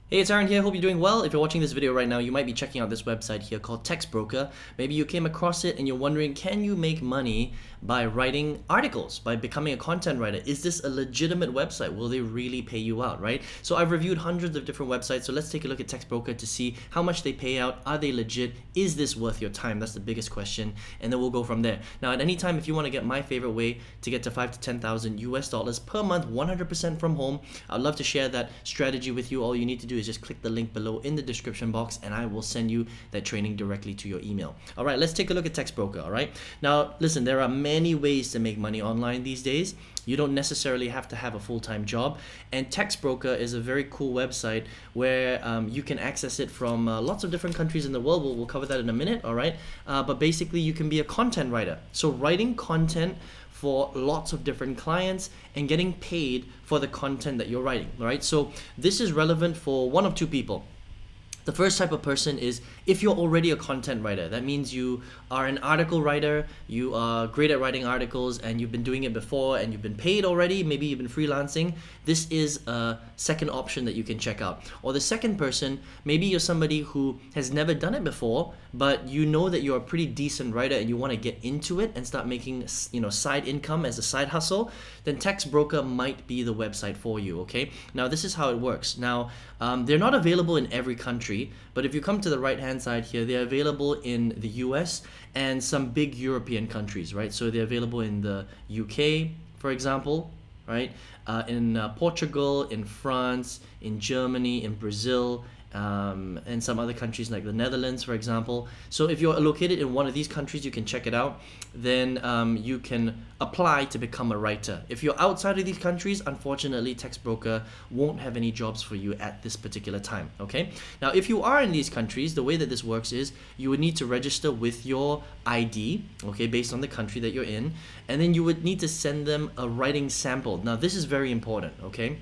Hey, it's Aaron here. Hope you're doing well. If you're watching this video right now, you might be checking out this website here called Textbroker. Maybe you came across it and you're wondering, can you make money by writing articles, by becoming a content writer? Is this a legitimate website? Will they really pay you out, right? So I've reviewed hundreds of different websites, so let's take a look at Textbroker to see how much they pay out. Are they legit? Is this worth your time? That's the biggest question, and then we'll go from there. Now, at any time, if you want to get my favorite way to get to 5 to 10,000 US dollars per month, 100% from home, I'd love to share that strategy with you. All you need to do is just click the link below in the description box and I will send you that training directly to your email. All right, let's take a look at Textbroker. All right, now listen, there are many ways to make money online these days. You don't necessarily have to have a full-time job, and Textbroker is a very cool website where you can access it from lots of different countries in the world. We'll cover that in a minute. All right, but basically you can be a content writer, so writing content for lots of different clients and getting paid for the content that you're writing. All right, so this is relevant for one of two people. The first type of person is if you're already a content writer. That means you are an article writer, you are great at writing articles, and you've been doing it before and you've been paid already, maybe you've been freelancing. This is a second option that you can check out. Or the second person, maybe you're somebody who has never done it before, but you know that you're a pretty decent writer and you want to get into it and start making, side income as a side hustle. Then Textbroker might be the website for you. Okay, now this is how it works. Now they're not available in every country, but if you come to the right hand side here, they're available in the US and some big European countries, right? So they're available in the UK, for example, right? In Portugal, in France, in Germany, in Brazil, and some other countries like the Netherlands, for example. So if you're located in one of these countries, you can check it out. Then you can apply to become a writer. If you're outside of these countries, unfortunately, Textbroker won't have any jobs for you at this particular time. Okay. Now, if you are in these countries, the way that this works is you would need to register with your ID, okay, based on the country that you're in, and then you would need to send them a writing sample. Now, this is very important. Okay.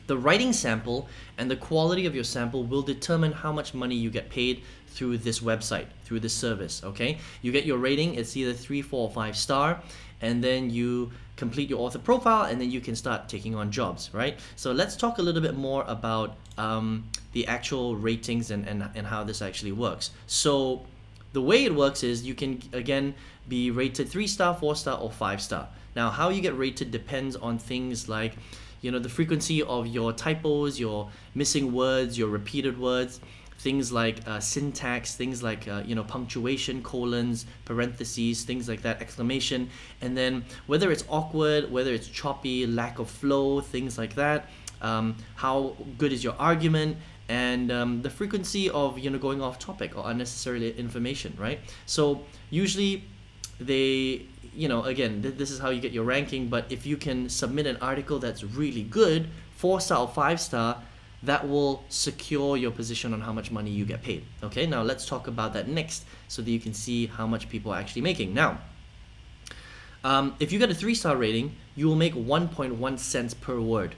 The writing sample and the quality of your sample will determine how much money you get paid through this website, through this service, okay? You get your rating, it's either 3, 4, or 5 star, and then you complete your author profile, and then you can start taking on jobs, right? So let's talk a little bit more about the actual ratings and how this actually works. So the way it works is you can, again, be rated 3 star, 4 star, or 5 star. Now, how you get rated depends on things like the frequency of your typos, your missing words, your repeated words, things like syntax, things like punctuation, colons, parentheses, things like that, exclamation, and then whether it's awkward, whether it's choppy, lack of flow, things like that, how good is your argument, and the frequency of going off topic or unnecessary information, right? So usually they, again, this is how you get your ranking, but if you can submit an article that's really good, 4 star or 5 star, that will secure your position on how much money you get paid. Okay, now let's talk about that next so that you can see how much people are actually making. Now, if you get a 3-star rating, you will make 1.1 cents per word.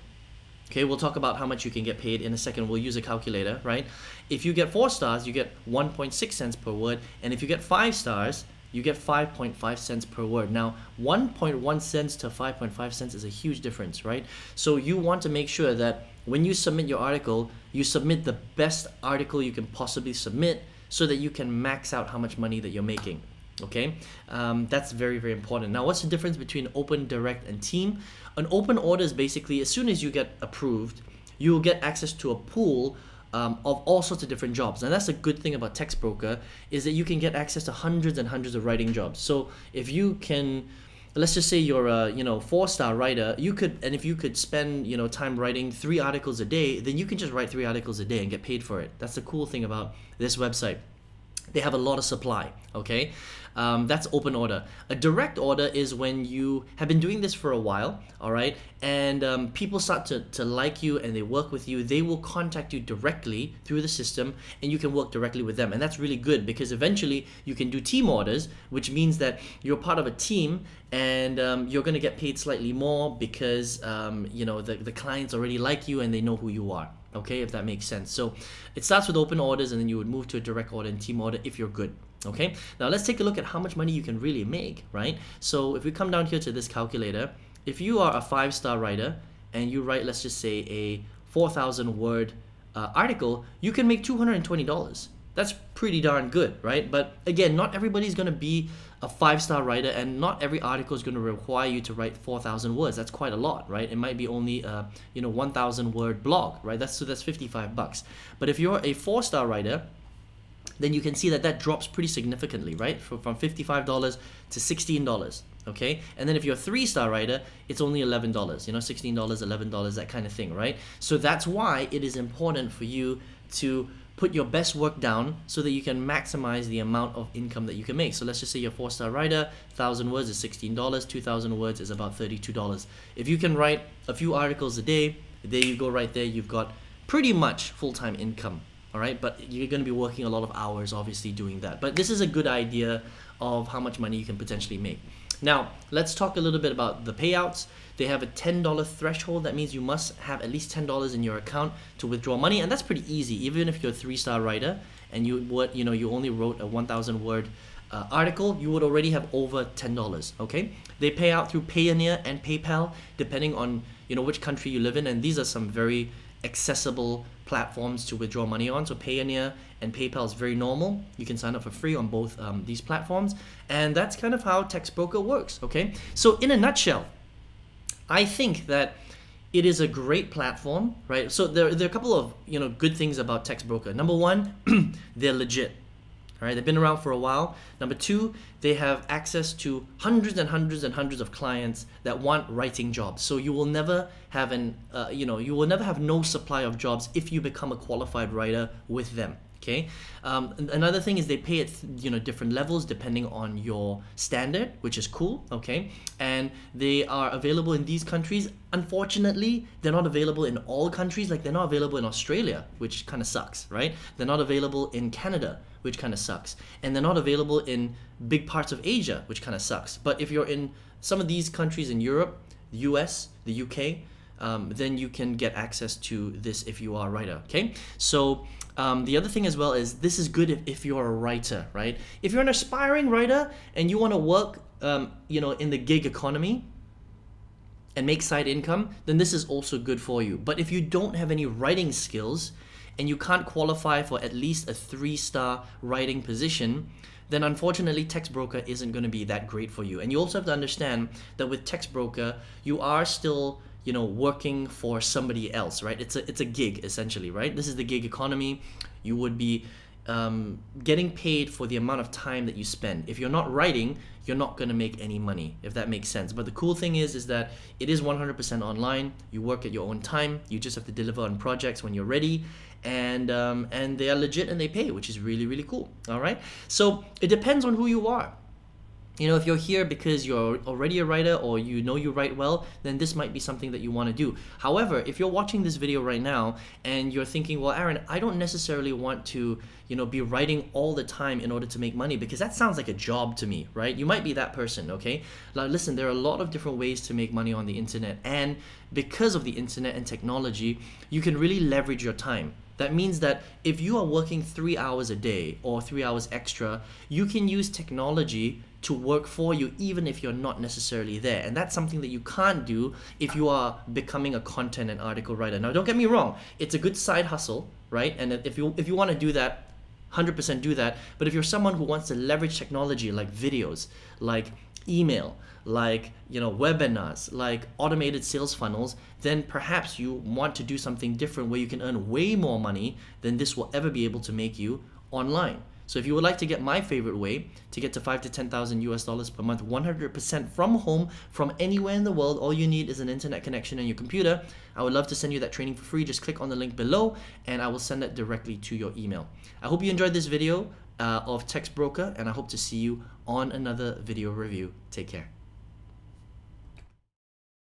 Okay, we'll talk about how much you can get paid in a second. We'll use a calculator, right? If you get 4 stars, you get 1.6 cents per word, and if you get 5 stars, you get 5.5 cents per word. Now, 1.1 cents to 5.5 cents is a huge difference, right? So you want to make sure that when you submit your article, you submit the best article you can possibly submit so that you can max out how much money that you're making. Okay, that's very, very important. Now, what's the difference between open, direct, and team? An open order is basically as soon as you get approved, you will get access to a pool of all sorts of different jobs. And that's a good thing about Textbroker, is that you can get access to hundreds and hundreds of writing jobs. So if you can, let's just say you're a 4-star writer, if you could spend time writing 3 articles a day, then you can just write 3 articles a day and get paid for it. That's the cool thing about this website. They have a lot of supply, okay? That's open order. A direct order is when you have been doing this for a while, all right? And people start to like you and they work with you. They will contact you directly through the system and you can work directly with them. And that's really good because eventually you can do team orders, which means that you're part of a team and you're gonna get paid slightly more because the clients already like you and they know who you are. Okay, if that makes sense. So it starts with open orders and then you would move to a direct order and team order if you're good. Okay, now let's take a look at how much money you can really make, right? So if we come down here to this calculator, if you are a 5-star writer and you write, let's just say, a 4,000 word article, you can make $220. That's pretty darn good, right? But again, not everybody's going to be a 5-star writer, and not every article is going to require you to write 4,000 words. That's quite a lot, right? It might be only a 1,000 word blog, right? That's $55. But if you're a 4-star writer, then you can see that drops pretty significantly, right? From $55 to $16, okay? And then if you're a 3-star writer, it's only $11, $16, $11, that kind of thing, right? So that's why it is important for you to put your best work down so that you can maximize the amount of income that you can make. So let's just say you're a 4-star writer, 1,000 words is $16, 2,000 words is about $32. If you can write a few articles a day, there you go right there, you've got pretty much full-time income. All right, but you're going to be working a lot of hours obviously doing that. But this is a good idea of how much money you can potentially make. Now, let's talk a little bit about the payouts. They have a $10 threshold. That means you must have at least $10 in your account to withdraw money, and that's pretty easy. Even if you're a 3-star writer and you only wrote a 1,000 word article, you would already have over $10. Okay, they pay out through Payoneer and PayPal depending on which country you live in, and these are some very accessible platforms to withdraw money on. So Payoneer and PayPal is very normal. You can sign up for free on both these platforms, and that's kind of how Textbroker works. Okay, so in a nutshell, I think that it is a great platform, right? So there are a couple of good things about Textbroker. Number one, they're legit. All right, they've been around for a while. Number two, they have access to hundreds and hundreds and hundreds of clients that want writing jobs. So you will never have you will never have no supply of jobs if you become a qualified writer with them. Okay. Another thing is they pay at different levels depending on your standard, which is cool. Okay, and they are available in these countries. Unfortunately, they're not available in all countries. Like, they're not available in Australia, which kind of sucks, right? They're not available in Canada, which kind of sucks, and they're not available in big parts of Asia, which kind of sucks. But if you're in some of these countries in Europe, the US, the UK, then you can get access to this if you are a writer. Okay, so the other thing as well is this is good if you're a writer, right? If you're an aspiring writer and you want to work in the gig economy and make side income, then this is also good for you. But if you don't have any writing skills and you can't qualify for at least a 3-star writing position, then unfortunately Textbroker isn't going to be that great for you. And you also have to understand that with Textbroker, you are still working for somebody else, right? It's a gig essentially, right? This is the gig economy. You would be getting paid for the amount of time that you spend. If you're not writing, you're not going to make any money, if that makes sense. But the cool thing is that it is 100% online. You work at your own time. You just have to deliver on projects when you're ready, and they are legit and they pay, which is really, really cool. All right, so it depends on who you are. If you're here because you're already a writer or you write well, then this might be something that you want to do. However, if you're watching this video right now and you're thinking, well, Aaron, I don't necessarily want to be writing all the time in order to make money, because that sounds like a job to me, right? You might be that person, okay? Now listen, there are a lot of different ways to make money on the internet, and because of the internet and technology, you can really leverage your time. That means that if you are working 3 hours a day or 3 hours extra, you can use technology to work for you even if you're not necessarily there. And that's something that you can't do if you are becoming a content and article writer. Now, don't get me wrong, it's a good side hustle, right? And if you want to do that, 100% do that. But if you're someone who wants to leverage technology like videos, like email, like webinars, like automated sales funnels, then perhaps you want to do something different where you can earn way more money than this will ever be able to make you online. So if you would like to get my favorite way to get to $5,000 to $10,000 per month, 100% from home, from anywhere in the world, all you need is an internet connection and your computer. I would love to send you that training for free. Just click on the link below and I will send that directly to your email. I hope you enjoyed this video of Textbroker, and I hope to see you on another video review. Take care.